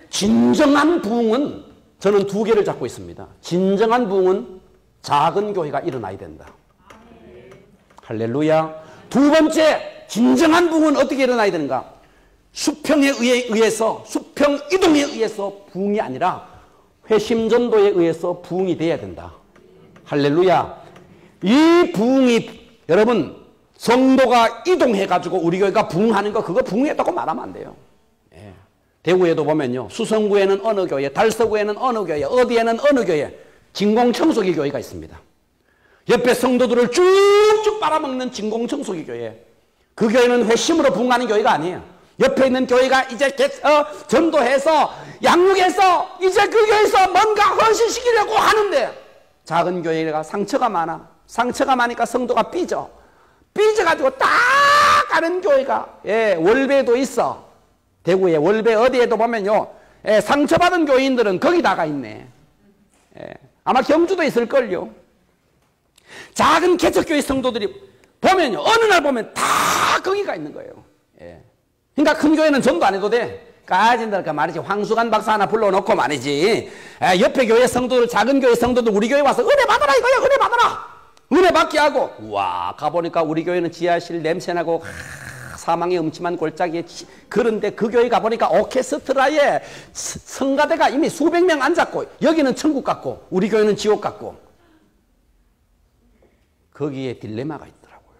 진정한 부흥은 저는 두 개를 잡고 있습니다. 진정한 부흥은 작은 교회가 일어나야 된다. 할렐루야. 두 번째, 진정한 부흥은 어떻게 일어나야 되는가? 수평에 의해서, 수평 이동에 의해서 부흥이 아니라 회심전도에 의해서 부흥이 돼야 된다. 할렐루야. 이 부흥이, 여러분, 성도가 이동해가지고 우리 교회가 부흥하는 거, 그거 부흥했다고 말하면 안 돼요. 예. 대구에도 보면요, 수성구에는 어느 교회, 달서구에는 어느 교회, 어디에는 어느 교회, 진공청소기 교회가 있습니다. 옆에 성도들을 쭉쭉 빨아먹는 진공청소기 교회. 그 교회는 회심으로 부흥하는 교회가 아니에요. 옆에 있는 교회가 이제 전도해서 양육해서 이제 그 교회에서 뭔가 헌신시키려고 하는데 작은 교회가 상처가 많아. 상처가 많으니까 성도가 삐져가지고 딱 가는 교회가, 예, 월배도 있어. 대구에 월배 어디에도 보면요, 예, 상처받은 교인들은 거기다가 있네. 예, 아마 경주도 있을걸요. 작은 개척교회 성도들이 보면요, 어느 날 보면 다 거기가 있는 거예요. 예. 그러니까 큰 교회는 전도 안 해도 돼. 까진다니까 말이지. 황수관 박사 하나 불러놓고 말이지. 옆에 교회 성도들, 작은 교회 성도들 우리 교회 와서 은혜 받아라 이거야. 은혜 받아라. 은혜 받게 하고. 와, 가보니까 우리 교회는 지하실 냄새나고 사망의 음침한 골짜기에. 그런데 그 교회 가보니까 오케스트라에 성가대가 이미 수백 명 앉았고, 여기는 천국 같고 우리 교회는 지옥 같고. 거기에 딜레마가 있더라고요.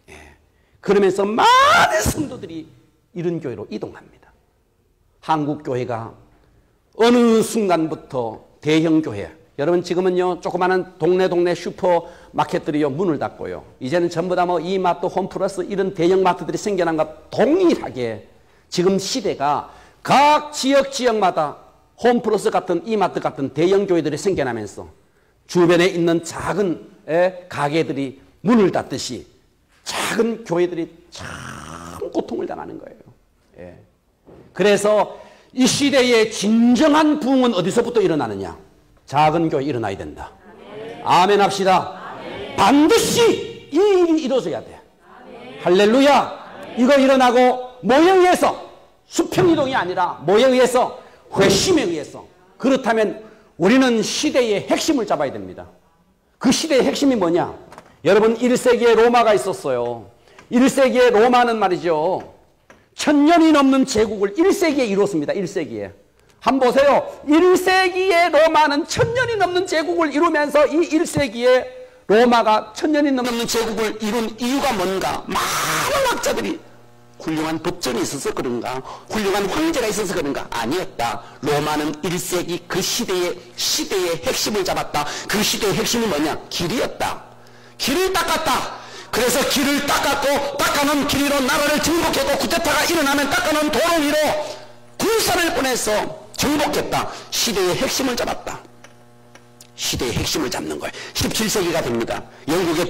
예. 그러면서 많은 성도들이 이런 교회로 이동합니다. 한국 교회가 어느 순간부터 대형 교회, 여러분 지금은요 조그마한 동네 슈퍼마켓들이요 문을 닫고요, 이제는 전부 다 뭐 이마트, 홈플러스 이런 대형 마트들이 생겨난 것과 동일하게 지금 시대가 각 지역마다 홈플러스 같은 이마트 같은 대형 교회들이 생겨나면서 주변에 있는 작은 가게들이 문을 닫듯이 작은 교회들이 참 고통을 당하는 거예요. 예. 그래서 이 시대의 진정한 부흥은 어디서부터 일어나느냐? 작은 교회 일어나야 된다. 아멘 합시다. 반드시 이 일이 이루어져야 돼. 할렐루야. 이거 일어나고 뭐에 의해서? 수평이동이 아니라 뭐에 의해서? 회심에 의해서. 그렇다면 우리는 시대의 핵심을 잡아야 됩니다. 그 시대의 핵심이 뭐냐? 여러분 1세기에 로마가 있었어요. 1세기에 로마는 말이죠, 1000년이 넘는 제국을 1세기에 이뤘습니다. 1세기에. 한번 보세요. 1세기에 로마는 1000년이 넘는 제국을 이루면서 이 1세기에 로마가 1000년이 넘는 제국을 이룬 이유가 뭔가? 많은 학자들이 훌륭한 법전이 있어서 그런가? 훌륭한 황제가 있어서 그런가? 아니었다. 로마는 1세기 그 시대의 핵심을 잡았다. 그 시대의 핵심이 뭐냐? 길이었다. 길을 닦았다. 그래서 길을 닦아놓은 길이로 나라를 정복했고, 쿠데타가 일어나면 닦아놓은 도로 위로 군사를 보내서 정복했다. 시대의 핵심을 잡았다. 시대의 핵심을 잡는 거예요. 17세기가 됩니다. 영국의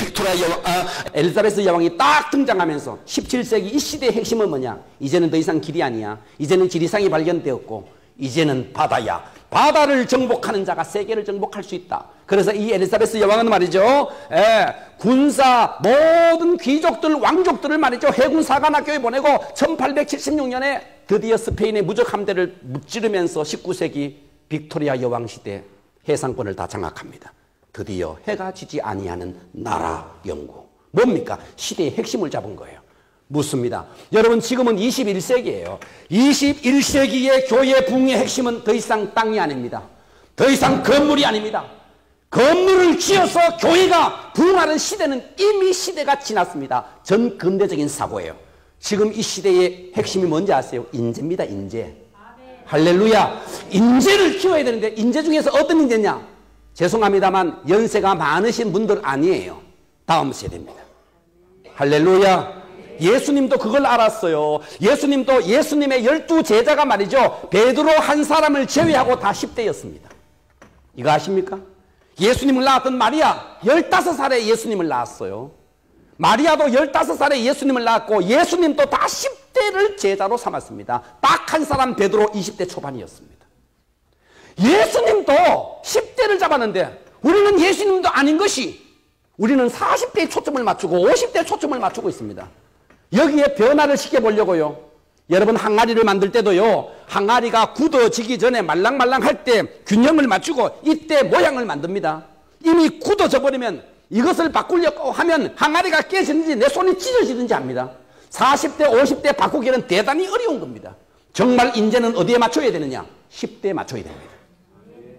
엘리자베스 여왕이 딱 등장하면서 17세기 이 시대의 핵심은 뭐냐? 이제는 더 이상 길이 아니야. 이제는 지리상이 발견되었고 이제는 바다야. 바다를 정복하는 자가 세계를 정복할 수 있다. 그래서 이 엘리자베스 여왕은 말이죠, 군사 모든 귀족들, 왕족들을 말이죠, 해군 사관학교에 보내고 1876년에 드디어 스페인의 무적 함대를 무찌르면서 19세기 빅토리아 여왕 시대 해상권을 다 장악합니다. 드디어 해가 지지 아니하는 나라 영국. 뭡니까? 시대의 핵심을 잡은 거예요. 묻습니다. 여러분 지금은 21세기예요. 21세기의 교회 부흥의 핵심은 더 이상 땅이 아닙니다. 더 이상 건물이 아닙니다. 건물을 지어서 교회가 부흥하는 시대는 이미 시대가 지났습니다. 전 근대적인 사고예요. 지금 이 시대의 핵심이 뭔지 아세요? 인재입니다. 인재. 할렐루야. 인재를 키워야 되는데 인재 중에서 어떤 인재냐? 죄송합니다만 연세가 많으신 분들 아니에요. 다음 세대입니다. 할렐루야. 예수님도 그걸 알았어요. 예수님도 예수님의 12제자가 말이죠. 베드로 한 사람을 제외하고 다 10대였습니다. 이거 아십니까? 예수님을 낳았던 마리아 15살에 예수님을 낳았어요. 마리아도 15살에 예수님을 낳았고 예수님도 다 10대를 제자로 삼았습니다. 딱 한 사람 베드로 20대 초반이었습니다. 예수님도 10대를 잡았는데 우리는 예수님도 아닌 것이 우리는 40대에 초점을 맞추고 50대에 초점을 맞추고 있습니다. 여기에 변화를 시켜보려고요. 여러분 항아리를 만들 때도요. 항아리가 굳어지기 전에 말랑말랑할 때 균형을 맞추고 이때 모양을 만듭니다. 이미 굳어져 버리면 이것을 바꾸려고 하면 항아리가 깨지는지 내 손이 찢어지든지 합니다. 40대 50대 바꾸기는 대단히 어려운 겁니다. 정말 인재는 어디에 맞춰야 되느냐? 10대에 맞춰야 됩니다.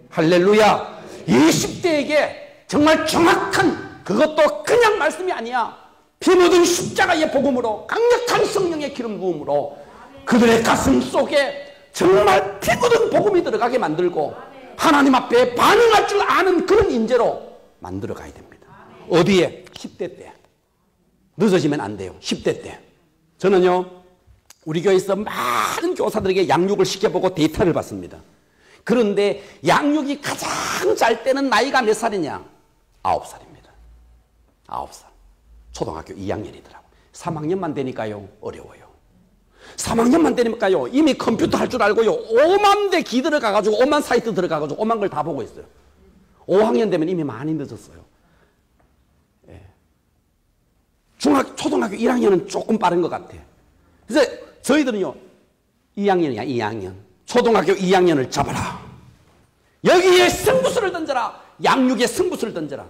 할렐루야. 이 10대에게 정말 정확한 그것도 그냥 말씀이 아니야. 피 묻은 십자가의 복음으로 강력한 성령의 기름 부음으로 그들의 가슴 속에 정말 피 묻은 복음이 들어가게 만들고 하나님 앞에 반응할 줄 아는 그런 인재로 만들어 가야 됩니다. 어디에? 10대 때. 늦어지면 안 돼요. 10대 때. 저는요 우리 교회에서 많은 교사들에게 양육을 시켜보고 데이터를 받습니다. 그런데 양육이 가장 잘 때는 나이가 몇 살이냐? 9살입니다. 9살. 초등학교 2학년이더라고요. 3학년만 되니까요 어려워요. 3학년만 되니까요 이미 컴퓨터 할 줄 알고요 5만 대 기 들어가가지고 5만 사이트 들어가가지고 5만 걸 다 보고 있어요. 5학년 되면 이미 많이 늦었어요. 예. 초등학교 1학년은 조금 빠른 것 같아. 그래서 저희들은요 2학년이야 2학년. 초등학교 2학년을 잡아라. 여기에 승부수를 던져라. 양육의 승부수를 던져라.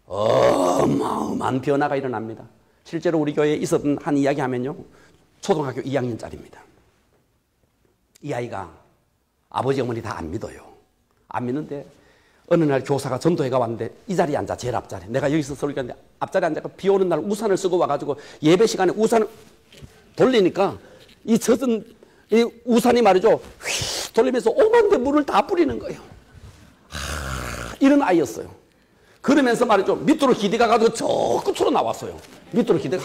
어마어마한 변화가 일어납니다. 실제로 우리 교회에 있었던 한 이야기 하면요 초등학교 2학년짜리입니다. 이 아이가 아버지 어머니 다 안 믿어요. 안 믿는데 어느 날 교사가 전도회가 왔는데 이 자리에 앉아. 제일 앞자리. 내가 여기서 설교하는데 앞자리에 앉아서 비 오는 날 우산을 쓰고 와가지고 예배 시간에 우산을 돌리니까 이 젖은 이 우산이 말이죠 휙 돌리면서 5만 대 물을 다 뿌리는 거예요. 이런 아이였어요. 그러면서 말이죠 밑으로 기대가가지고 저 끝으로 나왔어요. 밑으로 기대가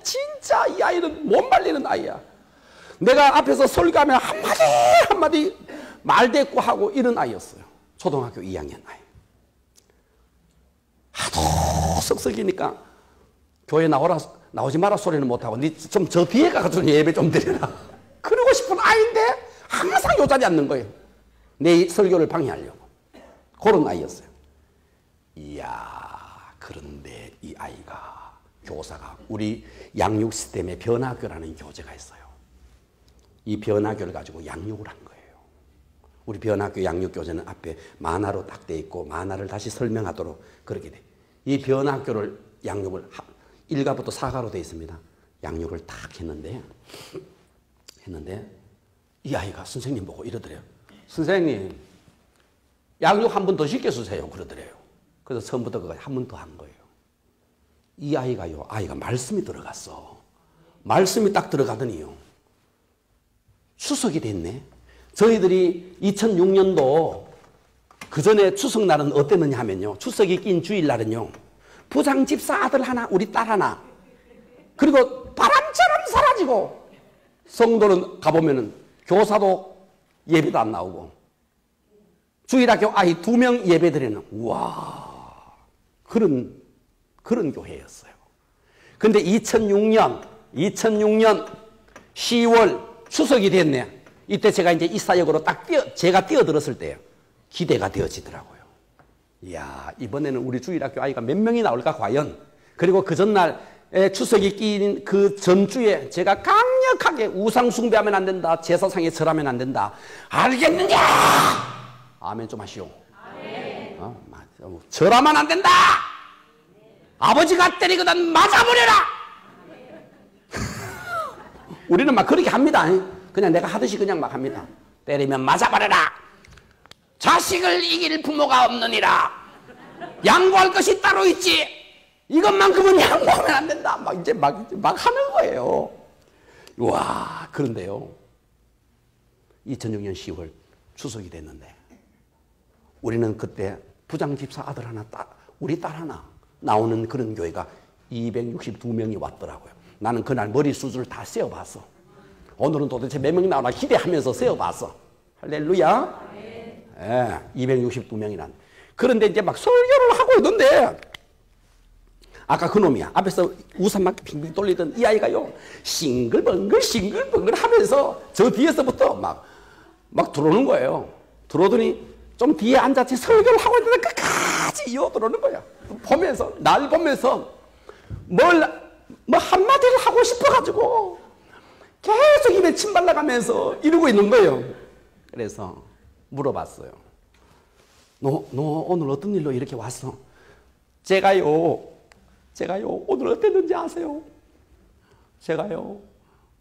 진짜 이 아이는 못 말리는 아이야. 내가 앞에서 설교하면 한마디 한마디 말대꾸 하고 이런 아이였어요. 초등학교 2학년 아이. 하도 썩썩이니까 교회 나오지 마라 소리는 못하고 니 좀 저 뒤에 가가지고 예배 좀 드려라. 그러고 싶은 아이인데 항상 요 자리에 앉는 거예요. 내 설교를 방해하려고. 그런 아이였어요. 이야, 그런데 이 아이가 교사가 우리 양육 시스템의 변화교라는 교재가 있어요. 이 변화교를 가지고 양육을 한 거예요. 우리 변화교 양육 교재는 앞에 만화로 딱 돼 있고 만화를 다시 설명하도록 그렇게 돼. 이 변화교를 양육을 1가부터 4가로 돼 있습니다. 양육을 딱 했는데 이 아이가 선생님 보고 이러더래요. 선생님 양육 한 번 더 시켜주세요. 그러더래요. 그래서 처음부터 그거 한 번 더 한 거예요. 이 아이가요. 아이가 말씀이 들어갔어. 말씀이 딱 들어가더니요. 추석이 됐네. 저희들이 2006년도 그 전에 추석날은 어땠느냐 하면요. 추석이 낀 주일날은요. 부장 집사 아들 하나, 우리 딸 하나. 그리고 바람처럼 사라지고 성도는 가보면은 교사도 예배도 안 나오고 주일학교 아이 2명 예배 드리는 우와 그런 교회였어요. 근데 2006년 10월 추석이 됐네. 이때 제가 이제 이 사역으로 제가 뛰어들었을 때요. 기대가 되어지더라고요. 이야, 이번에는 우리 주일학교 아이가 몇 명이 나올까 과연. 그리고 그 전날 추석이 끼인 그 전주에 제가 강력하게 우상 숭배하면 안 된다. 제사상에 절하면 안 된다. 알겠느냐? 아멘 좀 하시오. 아멘. 절하면 안 된다. 아버지가 때리거든 맞아버려라. 우리는 막 그렇게 합니다. 그냥 내가 하듯이 그냥 막 합니다. 때리면 맞아버려라. 자식을 이길 부모가 없느니라. 양보할 것이 따로 있지. 이것만큼은 양보하면 안 된다. 막 이제 막 하는 거예요. 와, 그런데요. 2006년 10월 추석이 됐는데 우리는 그때 부장 집사 아들 하나, 우리 딸 하나 나오는 그런 교회가 262명이 왔더라고요. 나는 그날 머리 숱을 다 세어봤어. 오늘은 도대체 몇 명이 나오나 기대하면서 세어봤어. 할렐루야. 예, 262명이란. 그런데 이제 막 설교를 하고 있는데 아까 그 놈이야. 앞에서 우산 막 빙빙 돌리던 이 아이가요. 싱글벙글 하면서 저 뒤에서부터 막 들어오는 거예요. 들어오더니 좀 뒤에 앉았지 설교를 하고 있는데 끝까지 이어 들어오는 거야. 보면서 날 보면서 뭐 한마디를 하고 싶어가지고 계속 입에 침 발라가면서 이러고 있는 거예요. 그래서 물어봤어요. 너 오늘 어떤 일로 이렇게 왔어? 제가요 오늘 어땠는지 아세요? 제가요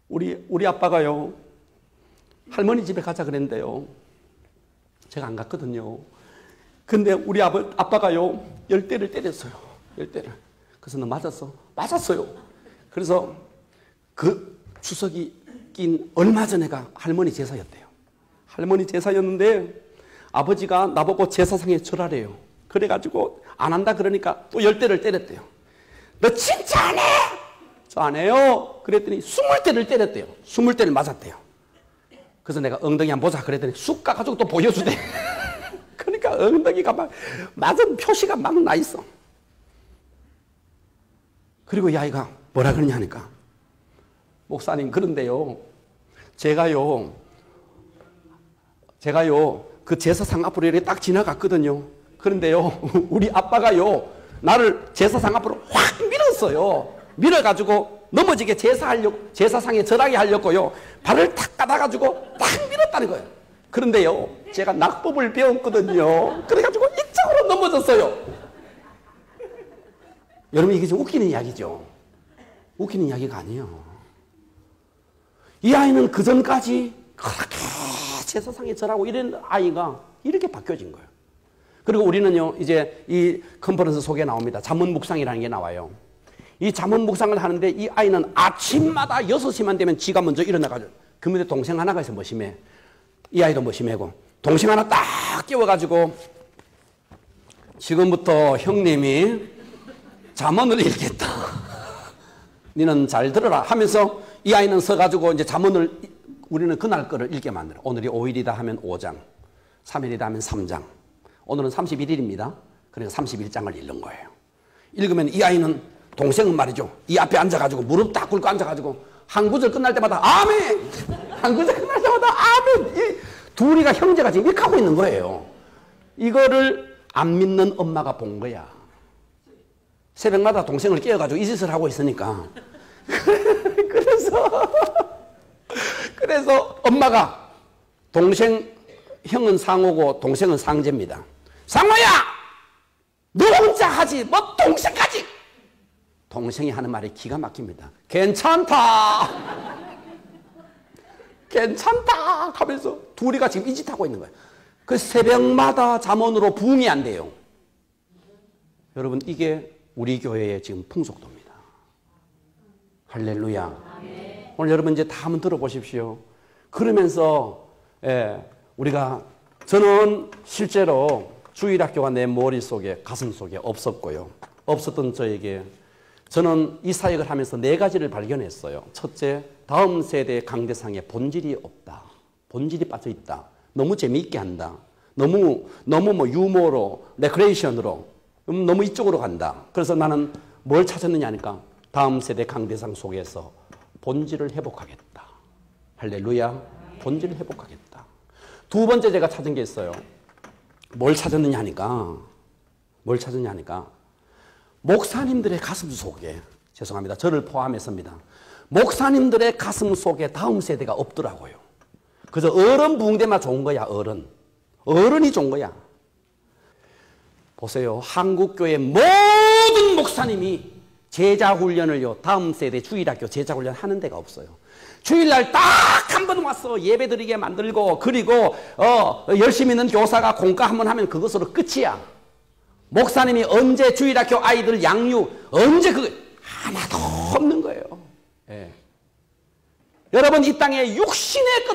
우리 아빠가요 할머니 집에 가자 그랬는데요. 제가 안 갔거든요. 근데 우리 아빠가요 10대를 때렸어요. 10대를. 그래서 너 맞았어? 맞았어요. 그래서 그 추석이 낀 얼마 전에가 할머니 제사였대요. 할머니 제사였는데 아버지가 나보고 제사상에 절하래요. 그래가지고 안 한다 그러니까 또 10대를 때렸대요. 너 진짜 안 해? 저 안 해요. 그랬더니 20대를 때렸대요. 20대를 맞았대요. 그래서 내가 엉덩이 한번 보자 그랬더니 쑥 가가지고 또 보여주대. 그러니까 엉덩이가 막 맞은 표시가 막 나 있어. 그리고 이 아이가 뭐라 그러냐니까 목사님 그런데요 제가요 그 제사상 앞으로 이렇게 딱 지나갔거든요. 그런데요 우리 아빠가요 나를 제사상 앞으로 확 밀었어요. 밀어가지고 넘어지게 제사상에 절하게 하려고요 발을 탁 까다가지고 딱 밀었다는 거예요. 그런데요 제가 낙법을 배웠거든요. 그래가지고 이쪽으로 넘어졌어요. 여러분 이게 좀 웃기는 이야기죠. 웃기는 이야기가 아니에요. 이 아이는 그전까지 그렇게 제사상에 절하고 이런 아이가 이렇게 바뀌어진 거예요. 그리고 우리는요 이제 이 컨퍼런스 속에 나옵니다. 잠언 묵상이라는 게 나와요. 이 잠언 묵상을 하는데 이 아이는 아침마다 6시만 되면 지가 먼저 일어나가지고 그 밑에 동생 하나가 있어 머심해. 이 아이도 머심해고 동생 하나 딱 깨워가지고 지금부터 형님이 잠언을 읽겠다. 너는 잘 들어라 하면서 이 아이는 서가지고 이제 잠언을 우리는 그날 거를 읽게 만들어. 오늘이 5일이다 하면 5장, 3일이다 하면 3장. 오늘은 31일입니다. 그래서 31장을 읽는 거예요. 읽으면 이 아이는 동생은 말이죠. 이 앞에 앉아가지고 무릎 딱 꿇고 앉아가지고 한 구절 끝날 때마다 아멘! 한 구절 끝날 때마다 아멘! 이 둘이가 형제가 지금 이렇게 하고 있는 거예요. 이거를 안 믿는 엄마가 본 거야. 새벽마다 동생을 깨워가지고 이 짓을 하고 있으니까. 그래서 엄마가 형은 상호고 동생은 상제입니다. 상호야! 너 혼자 하지 뭐 동생까지! 동생이 하는 말이 기가 막힙니다. 괜찮다! 괜찮다! 하면서 둘이가 지금 이 짓 하고 있는 거예요. 그 새벽마다 잠언으로 부흥이 안 돼요. 여러분 이게 우리 교회의 지금 풍속도입니다. 할렐루야. 오늘 여러분 이제 다 한번 들어보십시오. 그러면서 저는 실제로 주일학교가 내 머릿속에 가슴속에 없었고요. 없었던 저에게 저는 이 사역을 하면서 4가지를 발견했어요. 첫째, 다음 세대 강대상에 본질이 없다. 본질이 빠져있다. 너무 재미있게 한다. 너무 뭐 유머로 레크레이션으로 너무 이쪽으로 간다. 그래서 나는 뭘 찾았느냐 하니까 다음 세대 강대상 속에서 본질을 회복하겠다. 할렐루야. 본질을 회복하겠다. 두 번째 제가 찾은 게 있어요. 뭘 찾았느냐 하니까 목사님들의 가슴 속에 죄송합니다. 저를 포함해서입니다. 목사님들의 가슴 속에 다음 세대가 없더라고요. 그래서 어른 부흥대만 좋은 거야. 어른이 좋은 거야. 보세요. 한국교회 모든 목사님이 제자훈련을요. 다음 세대 주일학교 제자훈련 하는 데가 없어요. 주일날 딱 한 번 와서 예배드리게 만들고 그리고 열심히 있는 교사가 공과 한 번 하면 그것으로 끝이야. 목사님이 언제 주일학교 아이들 양육 언제 하나도 없는 거예요. 예. 여러분 이 땅에 육신의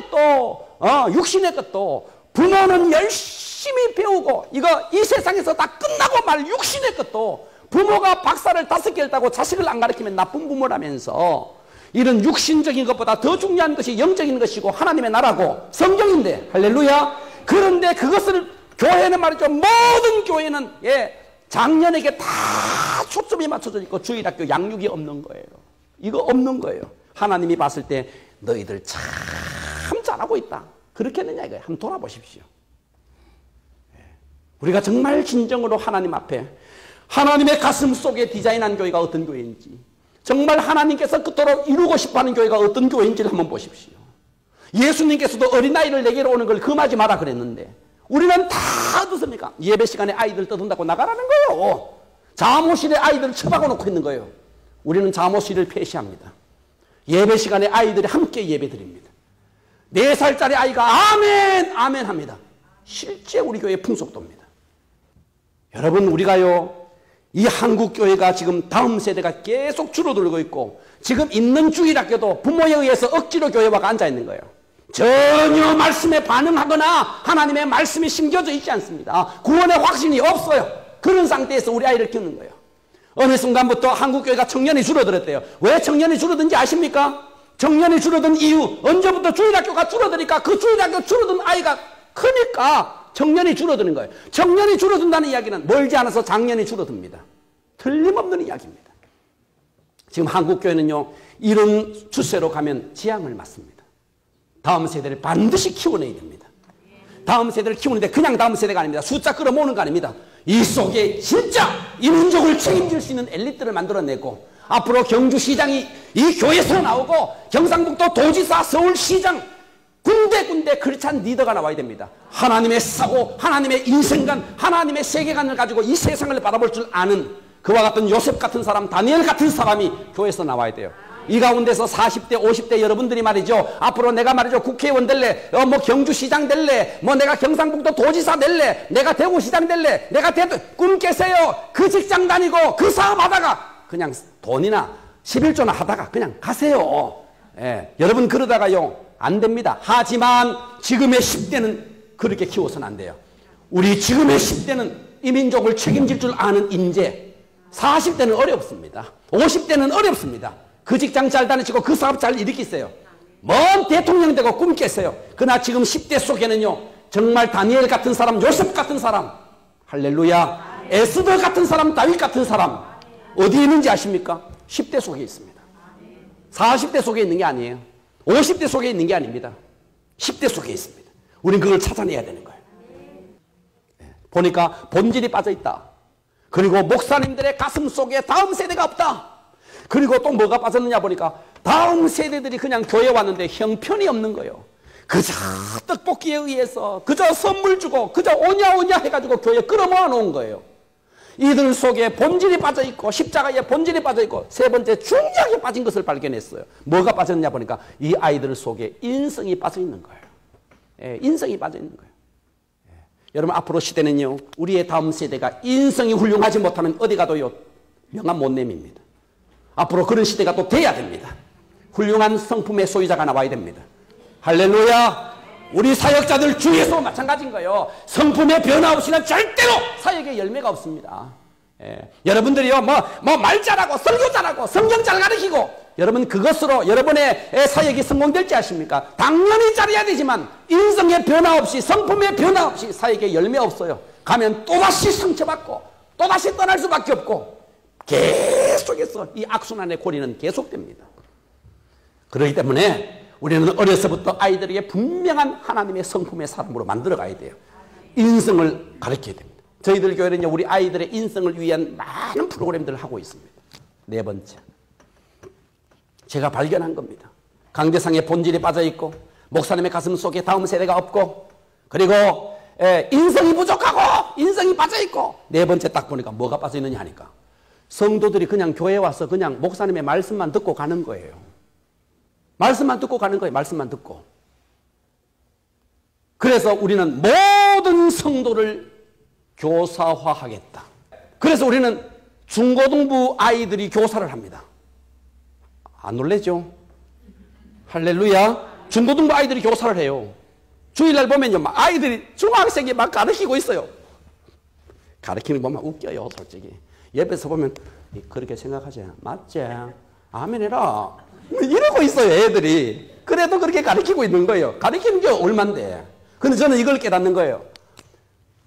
것도 부모는 열심히 배우고 이 세상에서 다 끝나고 말 육신의 것도 부모가 박사를 5개를 따고 자식을 안 가르치면 나쁜 부모라면서 이런 육신적인 것보다 더 중요한 것이 영적인 것이고 하나님의 나라고 성경인데 할렐루야. 그런데 그것을 교회는 말이죠. 모든 교회는 장년에게 다 초점이 맞춰져 있고 주일학교 양육이 없는 거예요. 이거 없는 거예요. 하나님이 봤을 때 너희들 참 잘하고 있다. 그렇게 했느냐 이거예요. 한번 돌아보십시오. 우리가 정말 진정으로 하나님 앞에 하나님의 가슴 속에 디자인한 교회가 어떤 교회인지 정말 하나님께서 그토록 이루고 싶어하는 교회가 어떤 교회인지를 한번 보십시오. 예수님께서도 어린아이를 내게로 오는 걸 금하지 마라 그랬는데 우리는 다 어떻습니까? 예배 시간에 아이들 떠든다고 나가라는 거예요. 잠옷실에 아이들을 처박아 놓고 있는 거예요. 우리는 잠옷실을 폐시합니다. 예배 시간에 아이들이 함께 예배 드립니다. 4살짜리 아이가 아멘 아멘 합니다. 실제 우리 교회의 풍속도입니다. 여러분 우리가요 이 한국교회가 지금 다음 세대가 계속 줄어들고 있고 지금 있는 주일학교도 부모에 의해서 억지로 교회화가 앉아있는 거예요. 전혀 말씀에 반응하거나 하나님의 말씀이 심겨져 있지 않습니다. 구원의 확신이 없어요. 그런 상태에서 우리 아이를 키우는 거예요. 어느 순간부터 한국교회가 청년이 줄어들었대요. 왜 청년이 줄어든지 아십니까? 청년이 줄어든 이유 언제부터 주일학교가 줄어드니까 그 주일학교 줄어든 아이가 크니까 청년이 줄어드는 거예요. 청년이 줄어든다는 이야기는 멀지 않아서 장년이 줄어듭니다. 틀림없는 이야기입니다. 지금 한국교회는요 이런 추세로 가면 지향을 맞습니다. 다음 세대를 반드시 키워내야 됩니다. 다음 세대를 키우는데 그냥 다음 세대가 아닙니다. 숫자 끌어모으는 거 아닙니다. 이 속에 진짜 이 민족을 책임질 수 있는 엘리트를 만들어내고 앞으로 경주시장이 이 교회에서 나오고 경상북도 도지사 서울시장 군데군데 크리스찬 리더가 나와야 됩니다. 하나님의 사고 하나님의 인생관 하나님의 세계관을 가지고 이 세상을 바라볼 줄 아는 그와 같은 요셉 같은 사람 다니엘 같은 사람이 교회에서 나와야 돼요. 이 가운데서 40대 50대 여러분들이 말이죠 앞으로 내가 말이죠 국회의원 될래 뭐 경주시장 될래 뭐 내가 경상북도 도지사 될래 내가 대구시장 될래 내가 꿈 깨세요. 그 직장 다니고 그 사업 하다가 그냥 돈이나 11조나 하다가 그냥 가세요. 여러분 그러다가요 안 됩니다. 하지만 지금의 10대는 그렇게 키워서는 안 돼요. 우리 지금의 10대는 이 민족을 책임질 줄 아는 인재 40대는 어렵습니다. 50대는 어렵습니다. 그 직장 잘 다니시고 그 사업 잘 일으키세요. 먼 대통령 되고 꿈 깨세요. 그러나 지금 10대 속에는요 정말 다니엘 같은 사람 요셉 같은 사람 할렐루야 에스더 같은 사람 다윗 같은 사람 어디에 있는지 아십니까? 10대 속에 있습니다. 40대 속에 있는 게 아니에요. 50대 속에 있는 게 아닙니다. 10대 속에 있습니다. 우린 그걸 찾아내야 되는 거예요. 보니까 본질이 빠져있다. 그리고 목사님들의 가슴 속에 다음 세대가 없다. 그리고 또 뭐가 빠졌느냐 보니까 다음 세대들이 그냥 교회 왔는데 형편이 없는 거예요. 그저 떡볶이에 의해서 그저 선물 주고 그저 오냐 오냐 해가지고 교회에 끌어모아 놓은 거예요. 이들 속에 본질이 빠져있고 십자가에 본질이 빠져있고 세 번째 중요하게 빠진 것을 발견했어요. 뭐가 빠졌냐 보니까 이 아이들 속에 인성이 빠져있는 거예요. 인성이 빠져있는 거예요. 여러분 앞으로 시대는요 우리의 다음 세대가 인성이 훌륭하지 못하면 어디 가도요 명함 못 내밉니다. 앞으로 그런 시대가 또 돼야 됩니다. 훌륭한 성품의 소유자가 나와야 됩니다. 할렐루야. 우리 사역자들 주위에서 마찬가지인 거예요. 성품의 변화 없이는 절대로 사역의 열매가 없습니다. 여러분들이요 말 잘하고 설교 잘하고 성경 잘 가르치고 여러분 그것으로 여러분의 사역이 성공될지 아십니까? 당연히 잘해야 되지만 인성의 변화 없이 성품의 변화 없이 사역의 열매 없어요. 가면 또다시 상처받고 또다시 떠날 수밖에 없고 계속해서 이 악순환의 고리는 계속됩니다. 그렇기 때문에 우리는 어려서부터 아이들에게 분명한 하나님의 성품의 사람으로 만들어 가야 돼요. 인성을 가르쳐야 됩니다. 저희들 교회는요 우리 아이들의 인성을 위한 많은 프로그램들을 하고 있습니다. 네 번째 제가 발견한 겁니다. 강대상의 본질이 빠져있고 목사님의 가슴 속에 다음 세대가 없고 그리고 인성이 부족하고 인성이 빠져있고 네 번째 딱 보니까 뭐가 빠져있느냐 하니까 성도들이 그냥 교회에 와서 그냥 목사님의 말씀만 듣고 가는 거예요. 말씀만 듣고 가는 거예요. 말씀만 듣고. 그래서 우리는 모든 성도를 교사화하겠다. 그래서 우리는 중고등부 아이들이 교사를 합니다. 안 놀라죠? 할렐루야. 중고등부 아이들이 교사를 해요. 주일날 보면요 아이들이 중학생이 막 가르치고 있어요. 가르치는 거 보면 웃겨요 솔직히. 옆에서 보면 그렇게 생각하지. 맞지? 아멘 해라. 이러고 있어요, 애들이. 그래도 그렇게 가르치고 있는 거예요. 가르치는 게 얼만데. 근데 저는 이걸 깨닫는 거예요.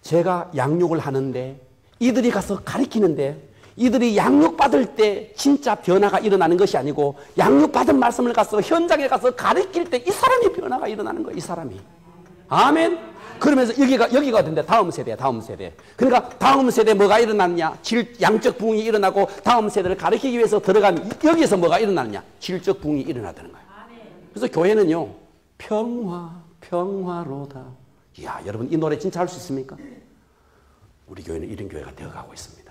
제가 양육을 하는데 이들이 가서 가르치는데 이들이 양육받을 때 진짜 변화가 일어나는 것이 아니고 양육받은 말씀을 가서 현장에 가서 가르칠 때 이 사람이 변화가 일어나는 거예요. 이 사람이. 아멘. 그러면서 여기가 어딘데? 다음 세대야, 다음 세대. 그러니까 다음 세대에 뭐가 일어났냐? 양적 부흥이 일어나고 다음 세대를 가르치기 위해서 들어간 여기에서 뭐가 일어나느냐? 질적 부흥이 일어나는 거예요. 그래서 교회는요, 평화로다. 이야, 여러분 이 노래 진짜 할 수 있습니까? 우리 교회는 이런 교회가 되어가고 있습니다.